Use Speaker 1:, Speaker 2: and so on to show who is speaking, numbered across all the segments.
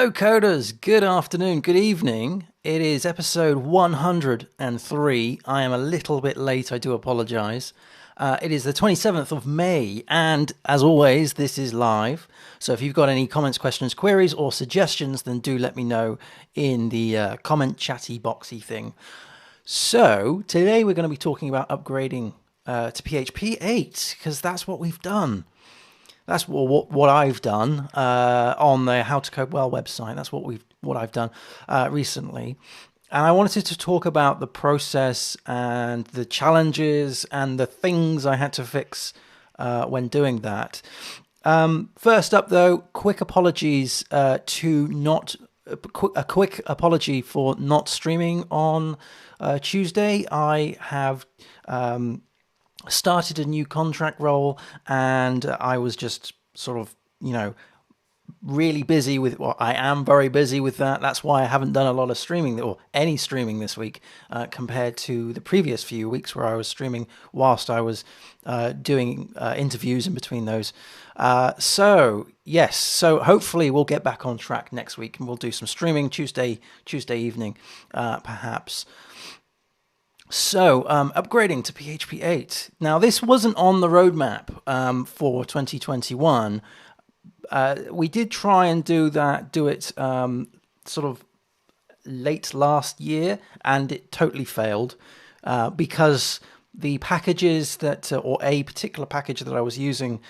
Speaker 1: Hello coders, good afternoon, good evening. It is episode 103. I am a little bit late, I do apologise. It is the 27th of May, and as always, this is live. So if you've got any comments, questions, queries, or suggestions, then do let me know in the comment chatty boxy thing. So today we're going to be talking about upgrading to PHP 8, because that's what we've done. That's what I've done on the How to Code Well website. That's what I've done recently. And I wanted to talk about the process and the challenges and the things I had to fix when doing that. First up, though, quick apologies a quick apology for not streaming on Tuesday. I have started a new contract role, and I was just sort of, really busy with, well, I am very busy with that. That's why I haven't done a lot of streaming or any streaming this week compared to the previous few weeks where I was streaming whilst I was doing interviews in between those. So hopefully we'll get back on track next week and we'll do some streaming Tuesday evening, perhaps. So, upgrading to PHP 8. Now, this wasn't on the roadmap for 2021. We did try and do it sort of late last year, and it totally failed because the packages or a particular package that I was using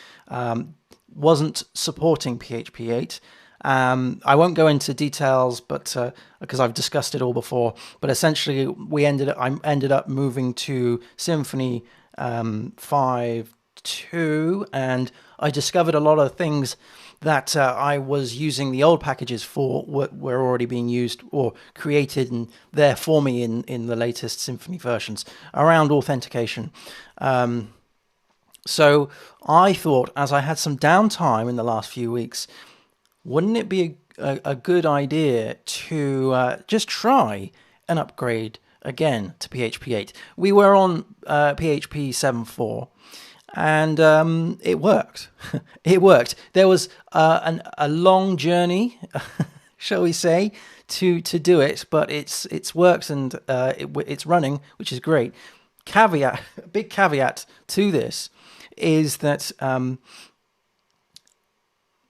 Speaker 1: wasn't supporting PHP 8. I won't go into details, but because I've discussed it all before. But essentially, I ended up moving to Symfony 5.2, and I discovered a lot of things that I was using the old packages for were already being used or created and there for me in the latest Symfony versions around authentication. So I thought, as I had some downtime in the last few weeks, wouldn't it be a good idea to just try an upgrade again to PHP 8? We were on PHP 7.4, and it worked. It worked. There was a long journey, shall we say, to do it, but it's worked and it's running, which is great. Big caveat to this is that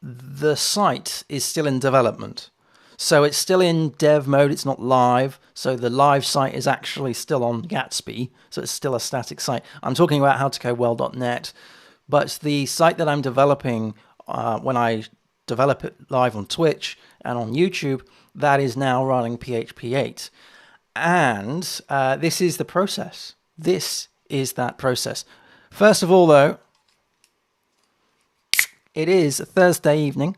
Speaker 1: the site is still in development. So it's still in dev mode, it's not live. So the live site is actually still on Gatsby. So it's still a static site. I'm talking about howtocodewell.net. But the site that I'm developing, when I develop it live on Twitch and on YouTube, that is now running PHP 8. And this is the process. This is that process. First of all, though, it is a Thursday evening,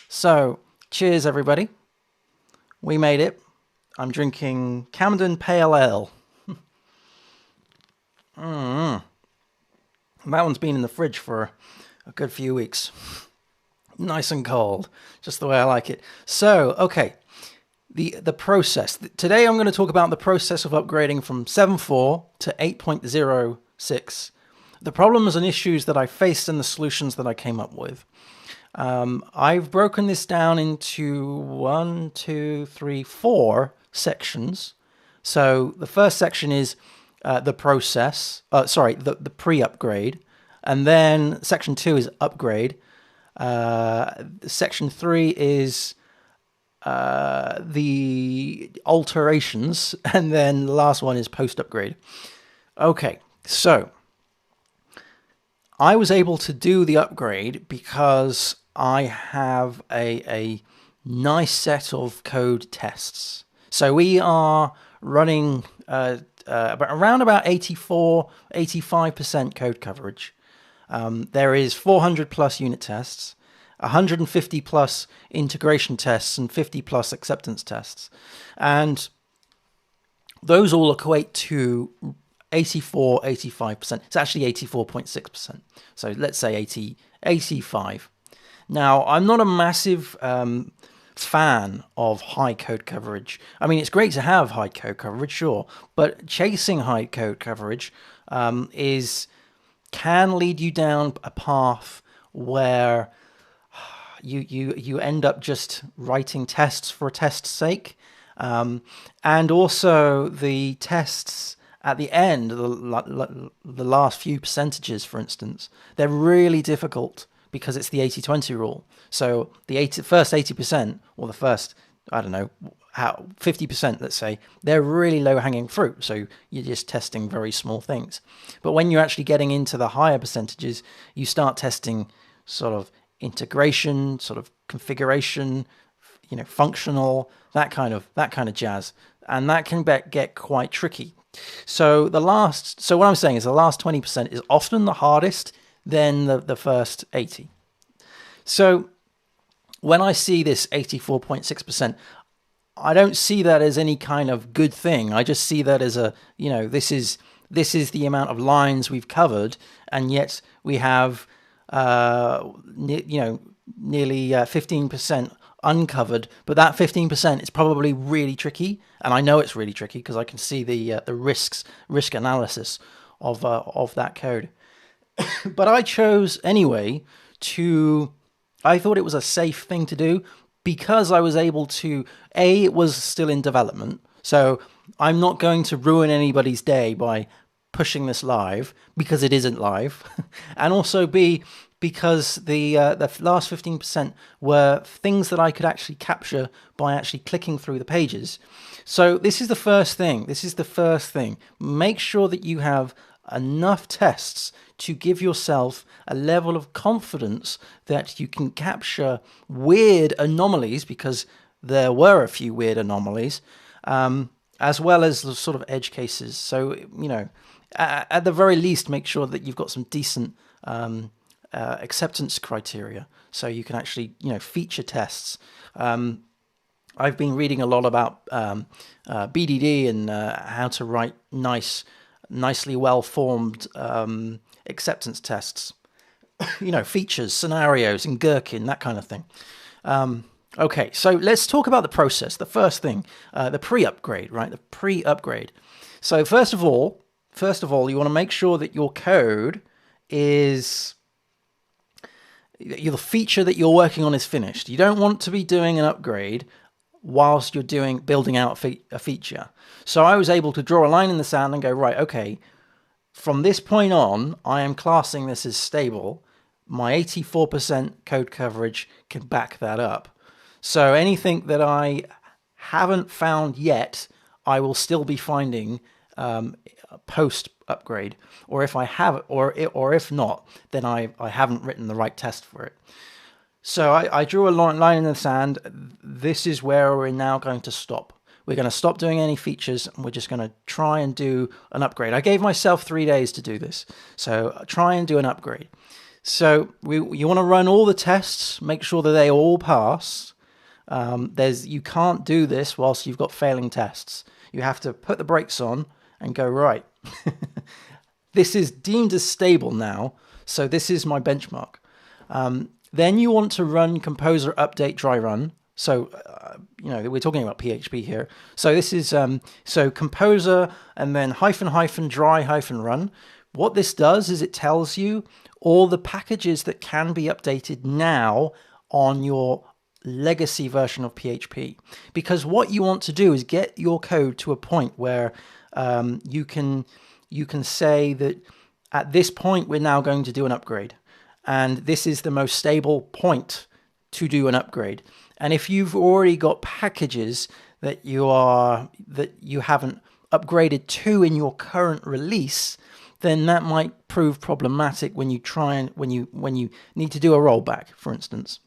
Speaker 1: so cheers everybody. We made it. I'm drinking Camden Pale Ale. That one's been in the fridge for a good few weeks. Nice and cold, just the way I like it. So, okay, the process. Today I'm going to talk about the process of upgrading from 7.4 to 8.06. The problems and issues that I faced and the solutions that I came up with. I've broken this down into 4 sections. So the first section is the process, the pre-upgrade. And then section 2 is upgrade. Section 3 is the alterations. And then the last one is post-upgrade. Okay, so I was able to do the upgrade because I have a nice set of code tests. So we are running around about 85% code coverage. There is 400 plus unit tests, 150 plus integration tests, and 50 plus acceptance tests. And those all equate to 85%. It's actually 84.6%. So let's say 85. Now, I'm not a massive fan of high code coverage. I mean, it's great to have high code coverage, sure, but chasing high code coverage can lead you down a path where you end up just writing tests for test's sake, and also the tests at the end, the last few percentages, for instance, they're really difficult because it's the 80-20 rule. So the first 80%, or the first, I don't know, 50%, let's say, they're really low-hanging fruit. So you're just testing very small things. But when you're actually getting into the higher percentages, you start testing sort of integration, sort of configuration, functional, that kind of jazz, and that can get quite tricky. So what I'm saying is the last 20% is often the hardest, then the first 80. So when I see this 84.6%, I don't see that as any kind of good thing. I just see that as this is the amount of lines we've covered, and yet we have nearly 15% uncovered. But that 15% is probably really tricky, and I know it's really tricky because I can see the risk analysis of that code. But I chose anyway I thought it was a safe thing to do because I was able to, it was still in development, so I'm not going to ruin anybody's day by pushing this live because it isn't live, and also B, because the last 15% were things that I could actually capture by actually clicking through the pages. So this is the first thing. Make sure that you have enough tests to give yourself a level of confidence that you can capture weird anomalies, because there were a few weird anomalies, as well as the sort of edge cases. So, at the very least, make sure that you've got some decent acceptance criteria so you can actually, feature tests. I've been reading a lot about BDD and how to write nicely well-formed acceptance tests, features, scenarios, and Gherkin, that kind of thing. Okay, so let's talk about the process. The first thing, the pre-upgrade, right? The pre-upgrade. So first of all, you want to make sure that your code is, the feature that you're working on is finished. You don't want to be doing an upgrade whilst you're building out a feature. So I was able to draw a line in the sand and go, right, okay, from this point on, I am classing this as stable. My 84% code coverage can back that up. So anything that I haven't found yet, I will still be finding post upgrade, or if I have, or if not, then I haven't written the right test for it. So I drew a line in the sand. This is where we're now going to stop. We're going to stop doing any features, and we're just going to try and do an upgrade. I gave myself 3 days to do this, so try and do an upgrade. So you want to run all the tests, make sure that they all pass. You can't do this whilst you've got failing tests. You have to put the brakes on and go, right, this is deemed as stable now, so this is my benchmark. Then you want to run composer update dry run. So, we're talking about PHP here. So this is, so composer and then -- dry - run. What this does is it tells you all the packages that can be updated now on your legacy version of PHP. Because what you want to do is get your code to a point where you can say that at this point we're now going to do an upgrade, and this is the most stable point to do an upgrade. And if you've already got packages that you haven't upgraded to in your current release, then that might prove problematic when you when you need to do a rollback, for instance.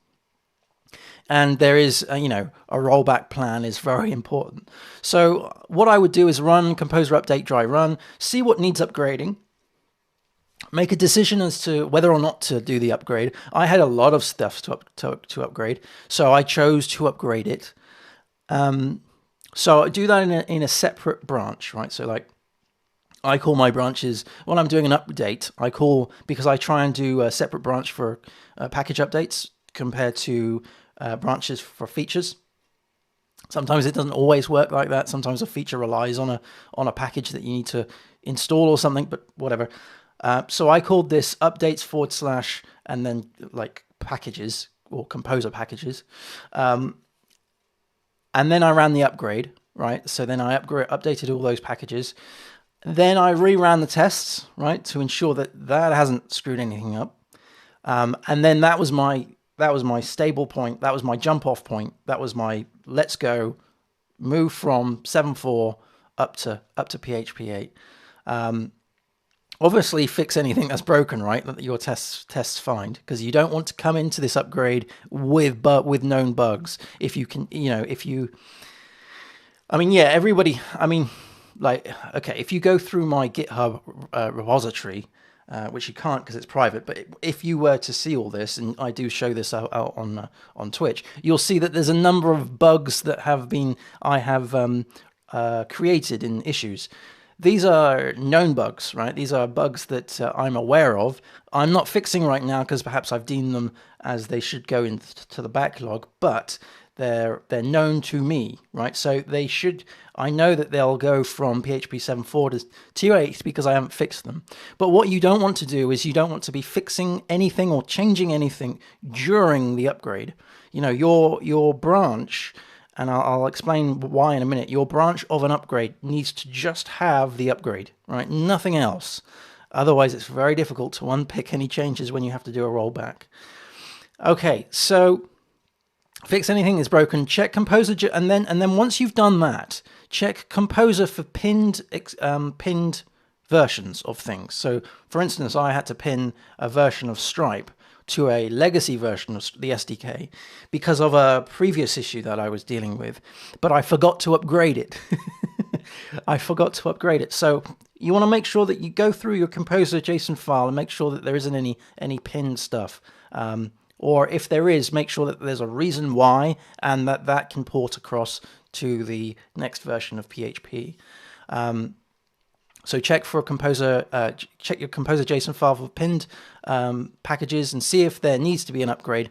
Speaker 1: And there is, a rollback plan is very important. So what I would do is run composer update dry run, see what needs upgrading, make a decision as to whether or not to do the upgrade. I had a lot of stuff to upgrade, so I chose to upgrade it. So I do that in a separate branch, right? So like, I call my branches, when I'm doing an update, because I try and do a separate branch for package updates compared to branches for features. Sometimes it doesn't always work like that. Sometimes a feature relies on a package that you need to install or something, but whatever. So I called this updates / and then like packages, or composer packages. And then I ran the upgrade, right? So then I updated all those packages. Then I reran the tests, right, to ensure that that hasn't screwed anything up. And then that was my stable point. That was my jump off point. That was my let's go, move from 7.4 up to PHP 8. Obviously, fix anything that's broken, right? That your tests find, because you don't want to come into this upgrade with known bugs. If you can, I mean, yeah, everybody. I mean, like, okay, if you go through my GitHub repository, which you can't because it's private, but if you were to see all this, and I do show this out on Twitch, you'll see that there's a number of bugs that I have created in issues. These are known bugs, right? These are bugs that I'm aware of. I'm not fixing right now because perhaps I've deemed them as they should go into the backlog, but they're known to me, right? So they should. I know that they'll go from PHP 7.4 to 8 because I haven't fixed them. But what you don't want to do is you don't want to be fixing anything or changing anything during the upgrade. Your branch. And I'll explain why in a minute. Your branch of an upgrade needs to just have the upgrade, right? Nothing else. Otherwise, it's very difficult to unpick any changes when you have to do a rollback. Okay, so fix anything that's broken. Check Composer, and then once you've done that, check Composer for pinned versions of things. So, for instance, I had to pin a version of Stripe to a legacy version of the SDK because of a previous issue that I was dealing with, but I forgot to upgrade it. So you want to make sure that you go through your Composer JSON file and make sure that there isn't any pinned stuff. Or if there is, make sure that there's a reason why and that can port across to the next version of PHP. So check for Composer, check your Composer JSON file for pinned packages and see if there needs to be an upgrade.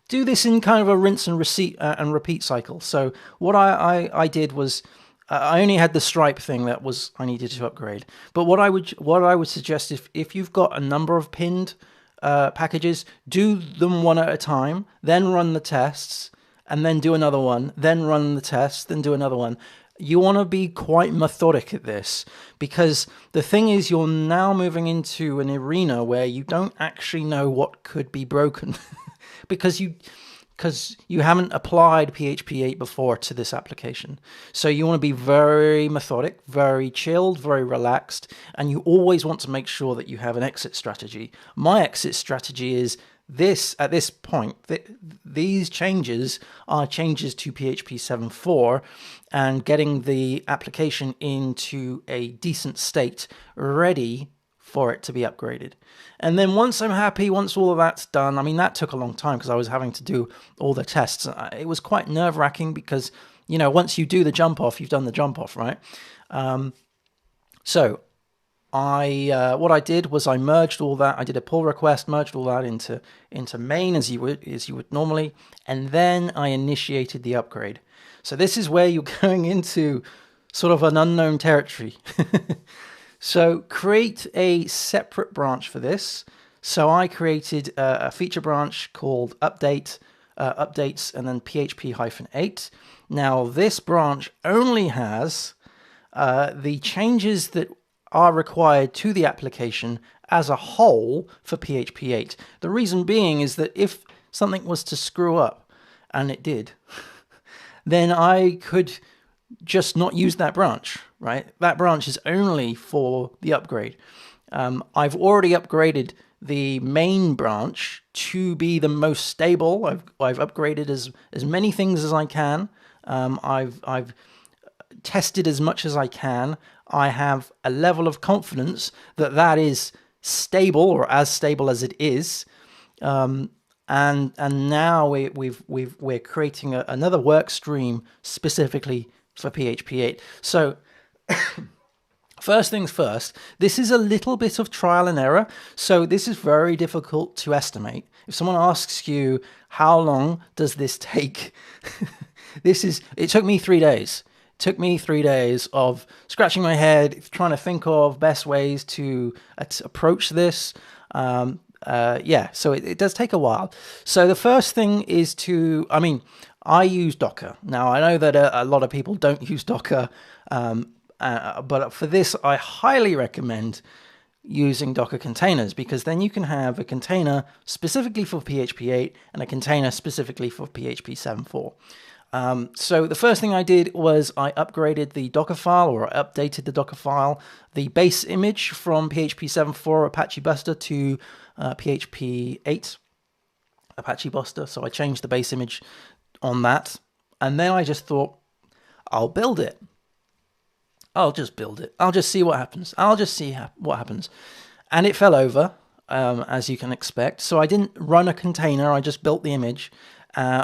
Speaker 1: Do this in kind of a rinse and repeat cycle. So what I did was I only had the Stripe thing that was I needed to upgrade. But what I would suggest if you've got a number of pinned packages, do them one at a time, then run the tests, and then do another one, then run the tests, then do another one. You want to be quite methodic at this, because the thing is you're now moving into an arena where you don't actually know what could be broken because you haven't applied PHP 8 before to this application. So you want to be very methodic, very chilled, very relaxed, and you always want to make sure that you have an exit strategy. My exit strategy is at this point, these changes are changes to PHP 7.4 and getting the application into a decent state, ready for it to be upgraded. And then once I'm happy, once all of that's done, I mean, that took a long time because I was having to do all the tests. It was quite nerve-wracking because, once you do the jump off, you've done the jump off, right? So what I did was I merged all that. I did a pull request, merged all that into main as you would normally, and then I initiated the upgrade. So this is where you're going into sort of an unknown territory. So create a separate branch for this. So I created a feature branch called updates, and then PHP-8. Now this branch only has the changes that are required to the application as a whole for PHP 8. The reason being is that if something was to screw up, and it did, then I could just not use that branch, right? That branch is only for the upgrade. I've already upgraded the main branch to be the most stable. I've upgraded as many things as I can. I've tested as much as I can. I have a level of confidence that is stable, or as stable as it is. And now we're creating another work stream specifically for PHP 8. So first things first, this is a little bit of trial and error. So this is very difficult to estimate. If someone asks you, how long does this take? It took me 3 days. It took me 3 days of scratching my head, trying to think of best ways to approach this. yeah, so it does take a while. So the first thing is I use Docker. Now, I know that a lot of people don't use Docker, but for this, I highly recommend using Docker containers, because then you can have a container specifically for PHP 8 and a container specifically for PHP 7.4. So the first thing I did was I upgraded the Docker file, or updated the Docker file, the base image from PHP 7.4 Apache Buster to PHP 8 Apache Buster. So I changed the base image on that. And then I just thought, I'll build it. I'll just build it. I'll just see what happens. What happens. And it fell over, as you can expect. So I didn't run a container. I just built the image.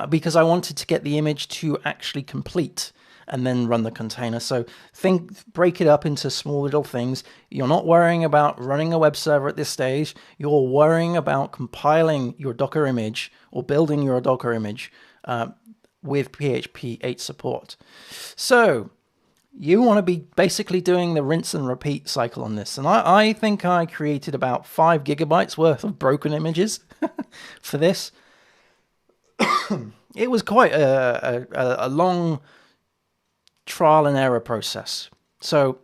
Speaker 1: Because I wanted to get the image to actually complete and then run the container. So break it up into small little things. You're not worrying about running a web server at this stage. You're worrying about compiling your Docker image or building your Docker image with PHP 8 support. So you want to be basically doing the rinse and repeat cycle on this. And I think I created about 5 gigabytes worth of broken images for this. It was quite a long trial and error process. So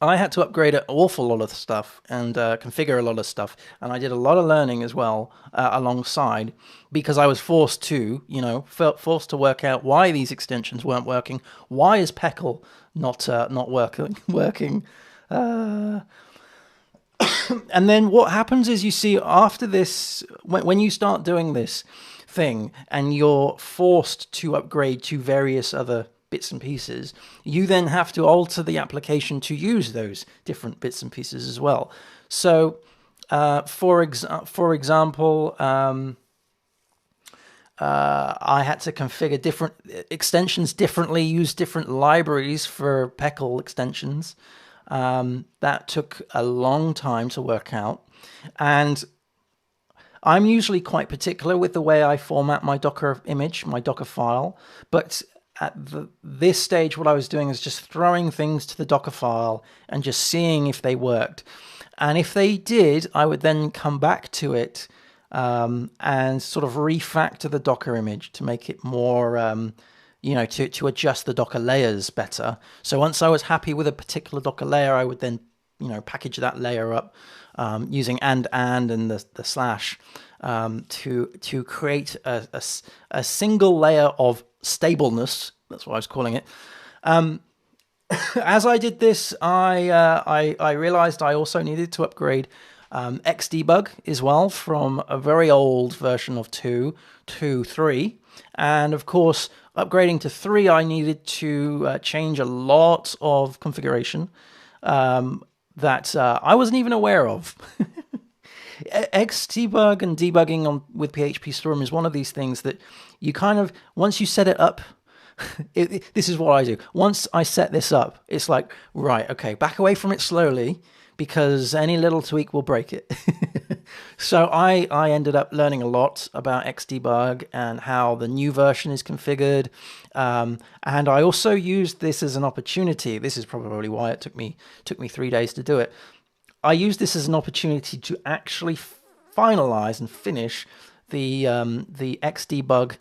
Speaker 1: I had to upgrade an awful lot of stuff and configure a lot of stuff. And I did a lot of learning as well alongside, because I was forced to work out why these extensions weren't working. Why is Peckle not working? And then what happens is, you see, after this, when you start doing this thing and you're forced to upgrade to various other bits and pieces, you then have to alter the application to use those different bits and pieces as well. So for example, I had to configure different extensions differently, use different libraries for Peckle extensions. That took a long time to work out. And I'm usually quite particular with the way I format my Docker image, my Docker file. But at this stage, what I was doing is just throwing things to the Docker file and just seeing if they worked. And if they did, I would then come back to it and sort of refactor the Docker image to make it more, to adjust the Docker layers better. So once I was happy with a particular Docker layer, I would then, package that layer up using and the slash to create a single layer of stableness. That's what I was calling it. As I did this, I realized I also needed to upgrade Xdebug as well, from a very old version of 2 to 3. And of course, upgrading to 3, I needed to change a lot of configuration that I wasn't even aware of. Xdebug and debugging with PHP Storm is one of these things that you kind of, once you set it up, this is what I do. Once I set this up, it's like, right, okay, back away from it slowly, because any little tweak will break it. So I ended up learning a lot about Xdebug and how the new version is configured. And I also used this as an opportunity. This is probably why it took me 3 days to do it. I used this as an opportunity to actually finalize and finish the Xdebug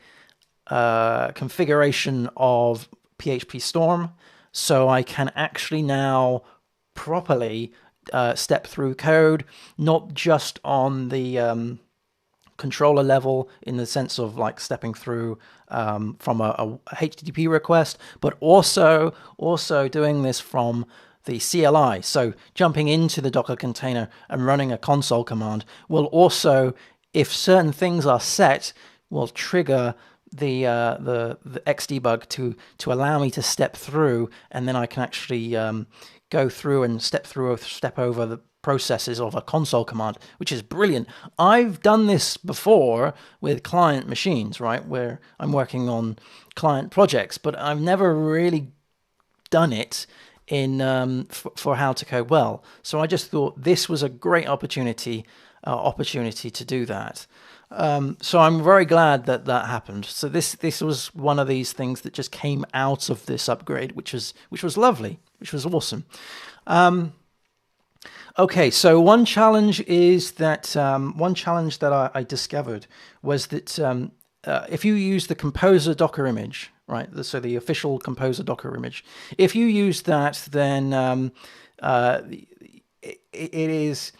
Speaker 1: configuration of PHP Storm, so I can actually now properly step through code, not just on the controller level in the sense of like stepping through from a HTTP request, but also doing this from the CLI. So jumping into the Docker container and running a console command will also, if certain things are set, will trigger the Xdebug to allow me to step through, and then I can actually go through and step over the processes of a console command, which is brilliant. I've done this before with client machines, right, where I'm working on client projects, but I've never really done it in for how to code well. So I just thought this was a great opportunity to do that. So I'm very glad that happened. So this was one of these things that just came out of this upgrade, which was lovely, which was awesome. Okay, so one challenge is that I discovered was that if you use the Composer Docker image, right? So the official Composer Docker image, if you use that, then it is,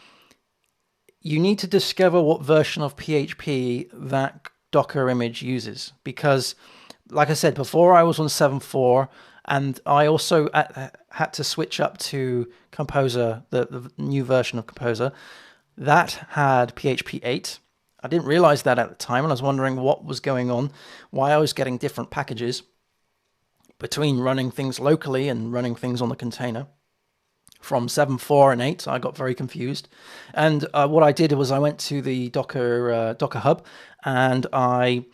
Speaker 1: you need to discover what version of PHP that Docker image uses, because, like I said before, I was on 7.4, and I also had to switch up to Composer, the new version of Composer. That had PHP 8. I didn't realize that at the time, and I was wondering what was going on, why I was getting different packages between running things locally and running things on the container. From 7.4 and 8, I got very confused. And what I did was I went to the Docker Hub, and I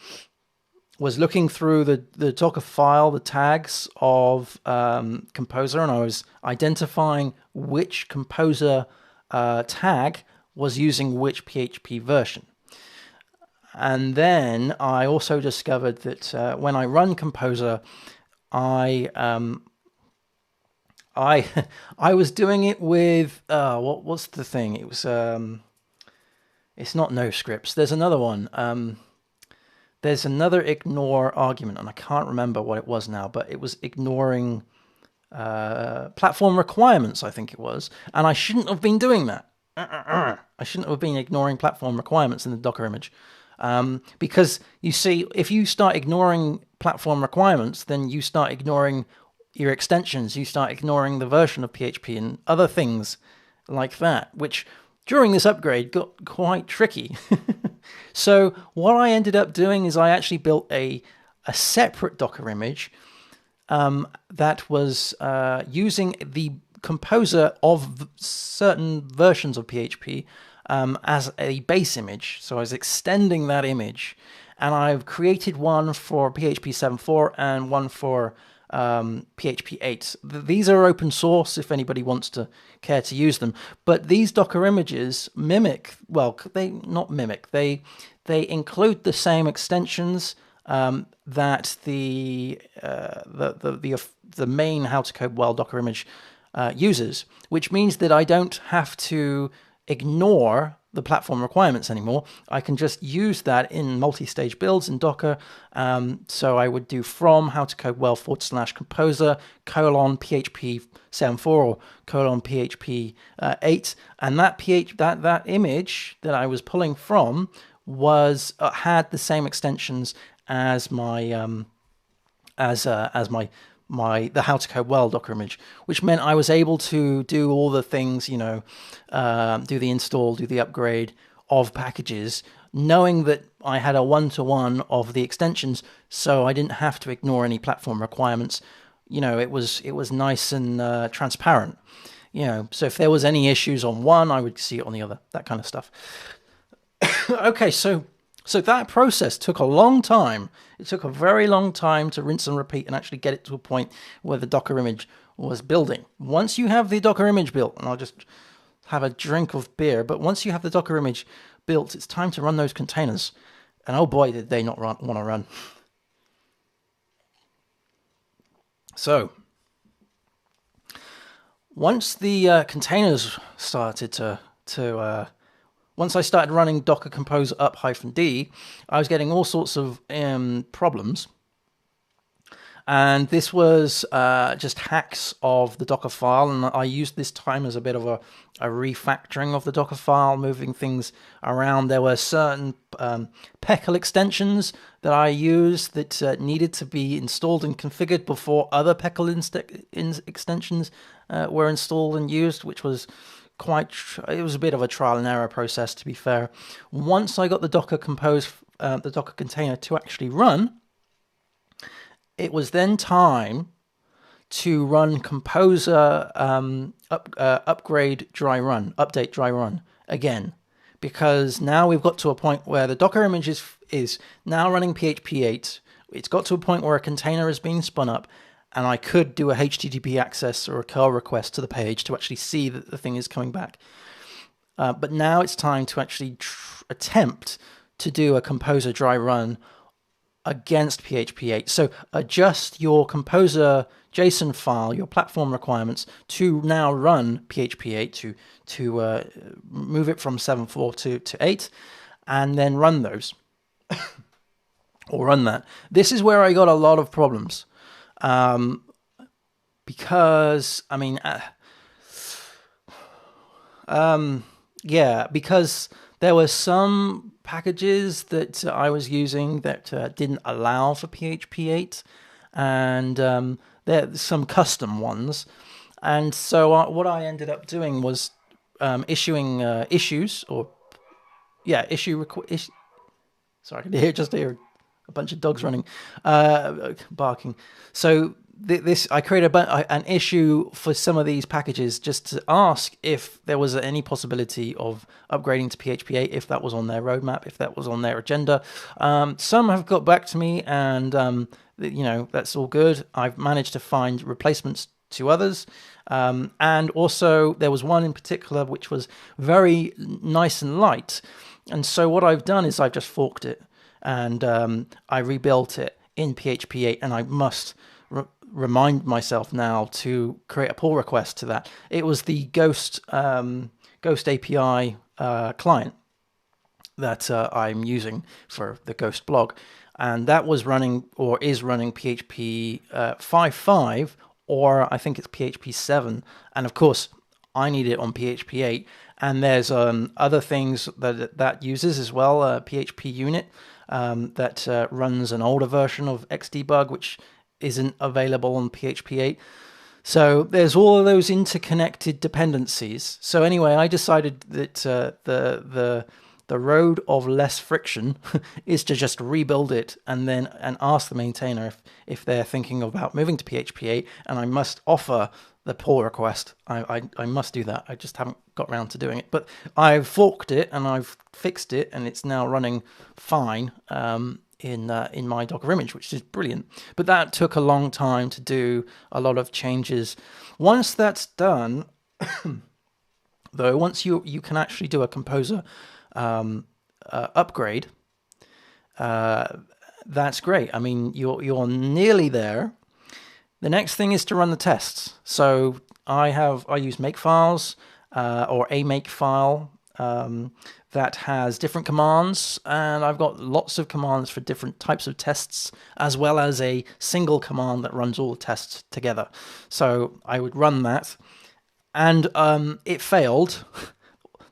Speaker 1: was looking through the Docker file, the tags of Composer, and I was identifying which Composer tag was using which PHP version. And then I also discovered that when I run Composer, I was doing it with what's the thing? It was it's not no scripts. There's another one. There's another ignore argument, and I can't remember what it was now, but it was ignoring platform requirements, I think it was, and I shouldn't have been doing that. I shouldn't have been ignoring platform requirements in the Docker image, because you see, if you start ignoring platform requirements, then you start ignoring your extensions, you start ignoring the version of PHP and other things like that, which during this upgrade got quite tricky. So what I ended up doing is I actually built a separate Docker image that was using the Composer of certain versions of PHP as a base image. So I was extending that image, and I've created one for PHP 7.4 and one for PHP 8. These are open source if anybody wants to care to use them. But these Docker images mimic, well, they not mimic, they include the same extensions that the main How to Code Well Docker image uses, which means that I don't have to ignore the platform requirements anymore. I can just use that in multi-stage builds in Docker. So I would do from how to code well / composer : PHP 7.4 or PHP 8, and that image that I was pulling from was had the same extensions as my the How to Code Well Docker image, which meant I was able to do all the things, do the install, do the upgrade of packages, knowing that I had a one-to-one of the extensions, so I didn't have to ignore any platform requirements. It was nice and transparent. So if there was any issues on one, I would see it on the other, that kind of stuff. Okay, so that process took a long time. It took a very long time to rinse and repeat and actually get it to a point where the Docker image was building. Once you have the Docker image built, and I'll just have a drink of beer, but once you have the Docker image built, it's time to run those containers. And oh boy, did they not want to run. So, once the containers started once I started running Docker Compose up -d, I was getting all sorts of problems. And this was just hacks of the Docker file, and I used this time as a bit of a refactoring of the Docker file, moving things around. There were certain PECL extensions that I used that needed to be installed and configured before other PECL extensions were installed and used, which was it was a bit of a trial and error process, to be fair. Once I got the Docker Compose, the Docker container to actually run, it was then time to run Composer upgrade dry run, update dry run again, because now we've got to a point where the Docker image is now running PHP 8. It's got to a point where a container is being spun up, and I could do a HTTP access or a curl request to the page to actually see that the thing is coming back. But now it's time to actually attempt to do a Composer dry run against PHP 8. So adjust your composer JSON file, your platform requirements, to now run PHP 8, to move it from 7.4 to 8, and then run those, or run that. This is where I got a lot of problems, because, I mean, yeah, because there were some packages that I was using that didn't allow for PHP 8, and there's some custom ones. And so what I ended up doing was issuing issues, or yeah, sorry, I can just hear a bunch of dogs running, barking. So I created an issue for some of these packages just to ask if there was any possibility of upgrading to PHP 8, if that was on their roadmap, if that was on their agenda. Some have got back to me, and that's all good. I've managed to find replacements to others, and also there was one in particular which was very nice and light. And so what I've done is I've just forked it, and I rebuilt it in PHP 8, and I must remind myself now to create a pull request to that. It was the Ghost API client that I'm using for the Ghost blog, and that was running, or is running, PHP 5.5, or I think it's PHP 7, and of course I need it on PHP 8. And there's other things that uses as well, PHP unit, that runs an older version of Xdebug, which isn't available on PHP 8. So there's all of those interconnected dependencies. So anyway, I decided that the road of less friction is to just rebuild it and ask the maintainer if they're thinking about moving to PHP 8, and I must offer the pull request. I must do that. I just haven't got around to doing it. But I've forked it and I've fixed it, and it's now running fine in my Docker image, which is brilliant. But that took a long time to do, a lot of changes. Once that's done, though, once you can actually do a composer upgrade, that's great. I mean, you're nearly there. The next thing is to run the tests. So I use makefiles, or a makefile, that has different commands, and I've got lots of commands for different types of tests, as well as a single command that runs all the tests together. So I would run that, and it failed.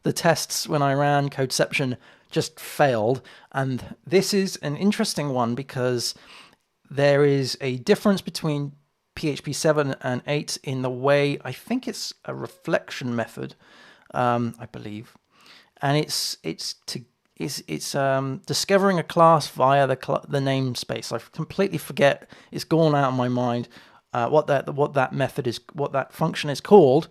Speaker 1: The tests, when I ran Codeception, just failed. And this is an interesting one because there is a difference between PHP 7 and 8 in the way, I think it's a reflection method, I believe, and it's discovering a class via the namespace. I completely forget; it's gone out of my mind what that method is, what that function is called.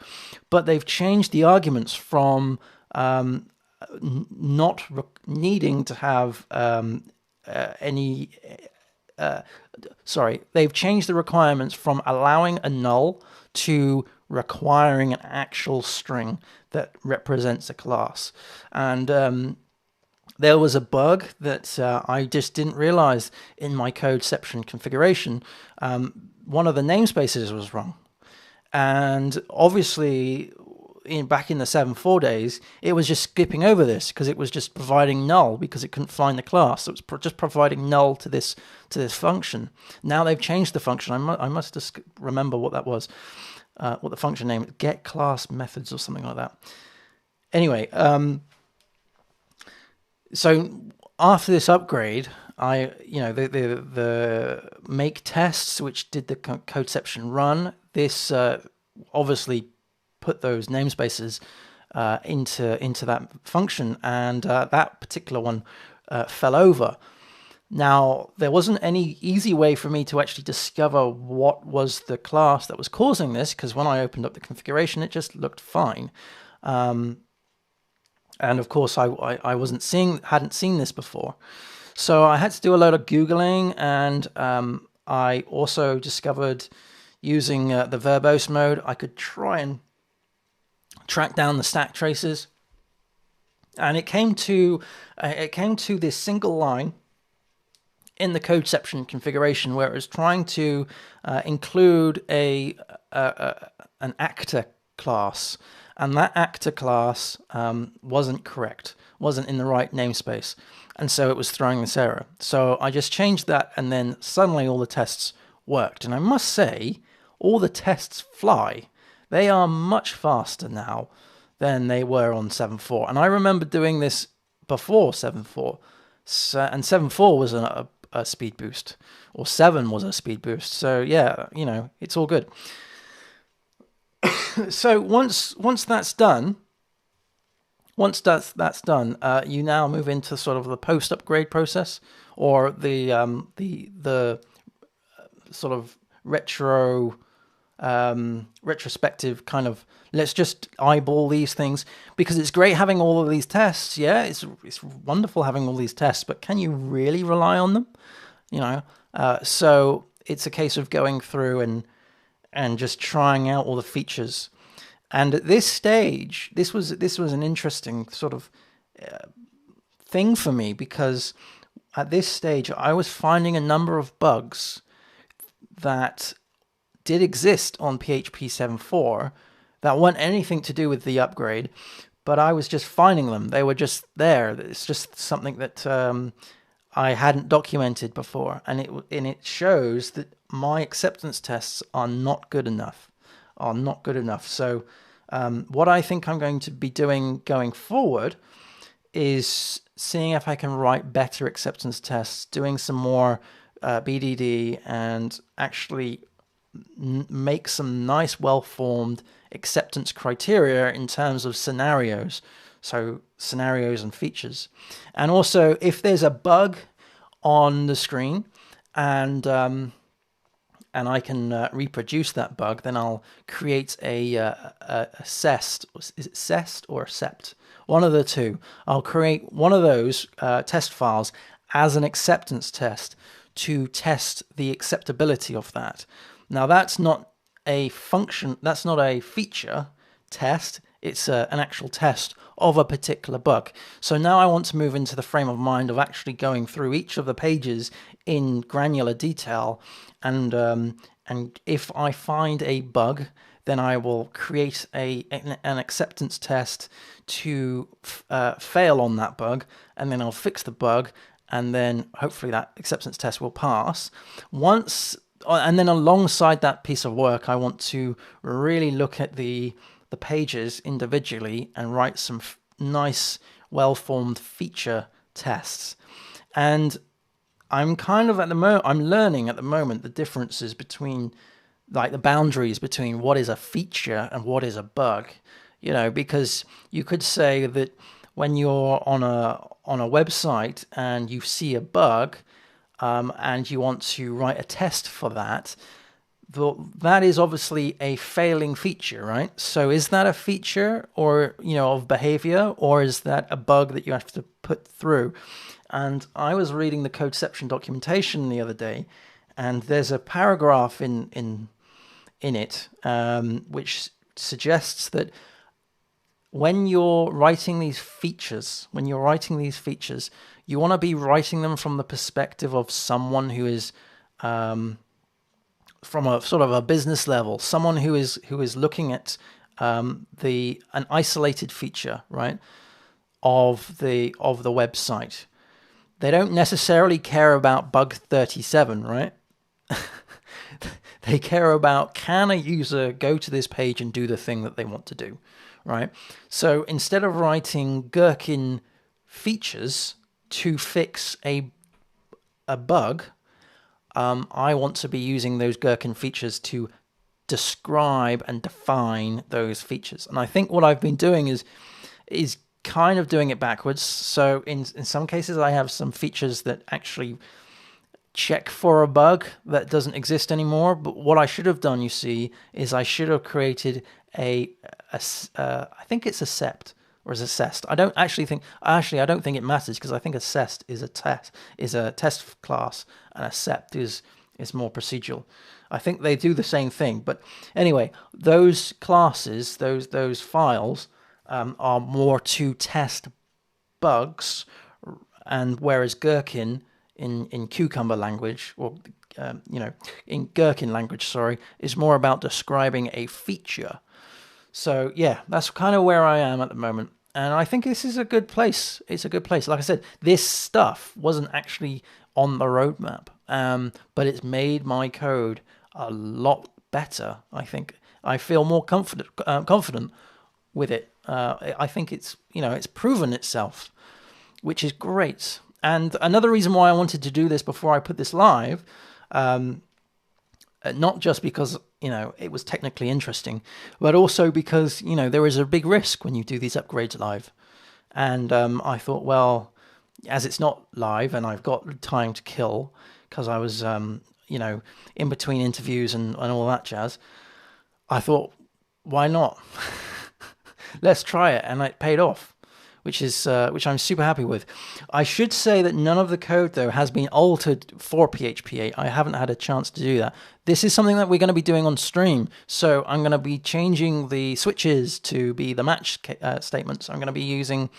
Speaker 1: But they've changed the arguments from not needing to have any. They've changed the requirements from allowing a null to requiring an actual string that represents a class. And there was a bug that I just didn't realize in my Codeception configuration. One of the namespaces was wrong. And obviously, back in the 7.4 days, it was just skipping over this because it was just providing null because it couldn't find the class. So it was just providing null to this function. Now they've changed the function. I must just remember what that was, what the function name, get class methods or something like that. Anyway, so after this upgrade, the make tests, which did the Codeception run, this obviously put those namespaces into that function, and that particular one fell over. Now, there wasn't any easy way for me to actually discover what was the class that was causing this, because when I opened up the configuration, it just looked fine. And of course, I hadn't seen this before. So I had to do a lot of Googling, and I also discovered using the verbose mode, I could try and track down the stack traces, and it came to this single line in the codeception configuration where it was trying to include an actor class, and that actor class wasn't correct, wasn't in the right namespace, and so it was throwing this error. So I just changed that, and then suddenly all the tests worked. And I must say, all the tests fly. They are much faster now than they were on 7.4. And I remember doing this before 7.4. And 7.4 was a speed boost, or 7 was a speed boost. So yeah, you know, it's all good. So once that's done, you now move into sort of the post upgrade process, or the sort of retrospective kind of, let's just eyeball these things, because it's great having all of these tests. Yeah, it's wonderful having all these tests, but can you really rely on them? You know, so it's a case of going through and just trying out all the features. And at this stage, this was an interesting sort of thing for me, because at this stage I was finding a number of bugs that did exist on PHP 7.4 that weren't anything to do with the upgrade, but I was just finding them. They were just there. It's just something that I hadn't documented before, and it shows that my acceptance tests are not good enough. So what I think I'm going to be doing going forward is seeing if I can write better acceptance tests, doing some more BDD, and actually make some nice, well-formed acceptance criteria in terms of scenarios. So scenarios and features. And also, if there's a bug on the screen and I can reproduce that bug, then I'll create a CEST. Is it CEST or CEPT? One of the two. I'll create one of those test files as an acceptance test to test the acceptability of that. Now, that's not a function, that's not a feature test, it's an actual test of a particular bug. So now I want to move into the frame of mind of actually going through each of the pages in granular detail, and if I find a bug, then I will create an acceptance test to fail on that bug, and then I'll fix the bug, and then hopefully that acceptance test will pass. And then alongside that piece of work, I want to really look at the pages individually and write some nice, well-formed feature tests. And I'm kind of I'm learning at the moment the differences between, like, the boundaries between what is a feature and what is a bug. You know, because you could say that when you're on a website and you see a bug, and you want to write a test for that, that is obviously a failing feature, right? So is that a feature, or, you know, of behavior, or is that a bug that you have to put through? And I was reading the codeception documentation the other day, and there's a paragraph in it which suggests that when you're writing these features, you want to be writing them from the perspective of someone who is from a sort of a business level, someone who is looking at an isolated feature, right, of the website. They don't necessarily care about bug 37, right? They care about, can a user go to this page and do the thing that they want to do, right? So instead of writing gherkin features to fix a bug, I want to be using those gherkin features to describe and define those features. And I think what I've been doing is kind of doing it backwards. So in some cases, I have some features that actually check for a bug that doesn't exist anymore. But what I should have done, you see, is I should have created I think it's a CEPT or is a CEST. I don't think it matters, because I think a CEST is a test class, and a CEPT is more procedural. I think they do the same thing, but anyway, those classes, those files are more to test bugs, and whereas Gherkin in Cucumber language, or in Gherkin language, sorry, is more about describing a feature. So yeah, that's kind of where I am at the moment. And I think this is a good place. It's a good place. Like I said, this stuff wasn't actually on the roadmap, but it's made my code a lot better. I think I feel more confident with it. I think it's proven itself, which is great. And another reason why I wanted to do this before I put this live, not just because it was technically interesting, but also because there is a big risk when you do these upgrades live. And I thought, well, as it's not live and I've got time to kill because I was in between interviews and all that jazz, I thought, why not? Let's try it. And it paid off, which I'm super happy with. I should say that none of the code, though, has been altered for PHP 8. I haven't had a chance to do that. This is something that we're going to be doing on stream. So I'm going to be changing the switches to be the match statements. I'm going to be using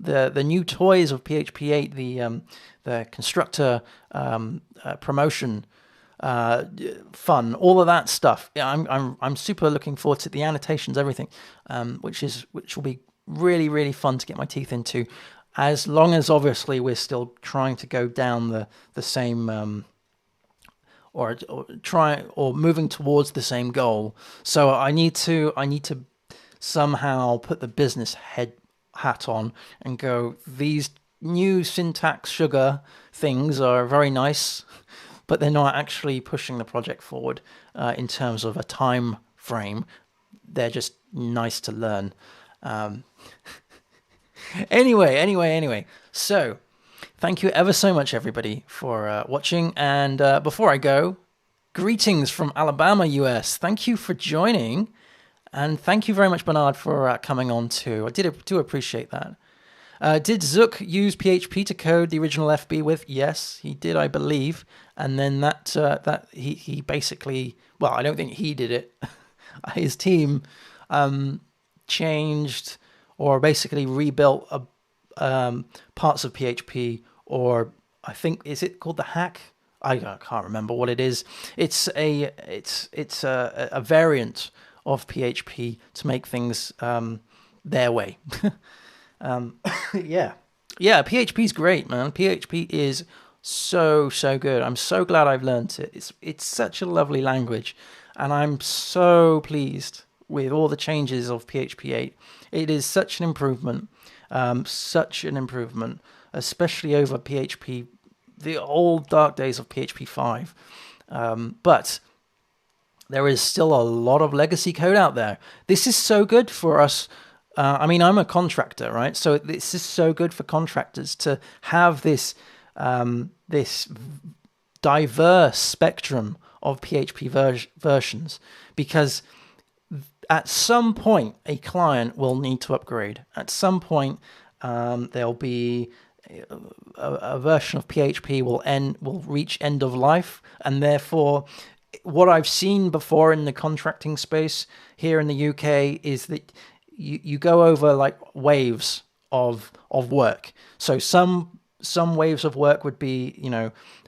Speaker 1: the new toys of PHP 8, the constructor promotion fun, all of that stuff. Yeah, I'm super looking forward to the annotations, everything, which will be really, really fun to get my teeth into, as long as obviously we're still trying to go down the same or moving towards the same goal. So I need to somehow put the business hat on and go, these new syntax sugar things are very nice, but they're not actually pushing the project forward in terms of a time frame. They're just nice to learn. Anyway. So, thank you ever so much, everybody, for watching. And before I go, greetings from Alabama, US. Thank you for joining. And thank you very much, Bernard, for coming on too. I do appreciate that. Did Zook use PHP to code the original FB with? Yes, he did, I believe. And then that he basically, well, I don't think he did it. His team changed or basically rebuilt parts of PHP, or I think, is it called the hack? I can't remember what it is. It's a variant of PHP to make things their way. Yeah, PHP's great, man. PHP is so good. I'm so glad I've learned it. It's such a lovely language, and I'm so pleased with all the changes of PHP 8. It is such an improvement, especially over PHP, the old dark days of PHP 5. But there is still a lot of legacy code out there. This is so good for us. I mean, I'm a contractor, right? So this is so good for contractors to have this this diverse spectrum of PHP versions, because at some point a client will need to upgrade. At some point, there'll be a version of PHP will reach end of life, and therefore, what I've seen before in the contracting space here in the UK is that you go over like waves of work. So some waves of work would be,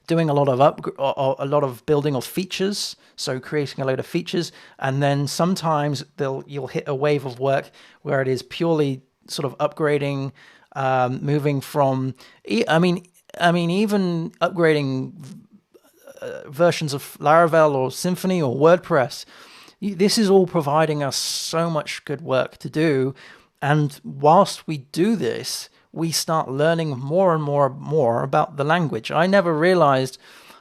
Speaker 1: doing a lot of building of features, so creating a load of features, and then sometimes you'll hit a wave of work where it is purely sort of upgrading, moving from, even upgrading versions of Laravel or Symfony or WordPress. This is all providing us so much good work to do, and whilst we do this, we start learning more and more about the language. I never realized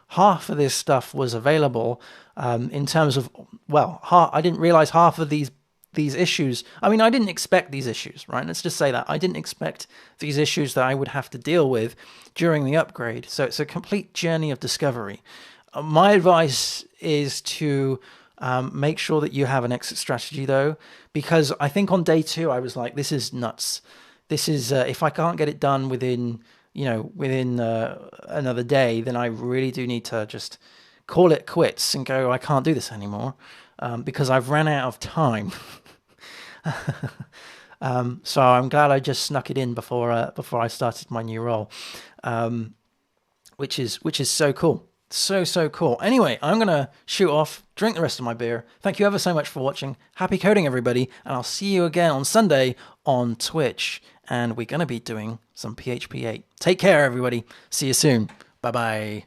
Speaker 1: half of this stuff was available in terms of, I didn't realize half of these issues. I mean, I didn't expect these issues, right? Let's just say that. I didn't expect these issues that I would have to deal with during the upgrade. So it's a complete journey of discovery. My advice is to make sure that you have an exit strategy, though, because I think on day 2, I was like, this is nuts. This is, if I can't get it done within another day, then I really do need to just call it quits and go, I can't do this anymore, because I've ran out of time. So I'm glad I just snuck it in before I started my new role. which is so cool. So cool. Anyway, I'm going to shoot off, drink the rest of my beer. Thank you ever so much for watching. Happy coding, everybody. And I'll see you again on Sunday on Twitch. And we're going to be doing some PHP 8. Take care, everybody. See you soon. Bye-bye.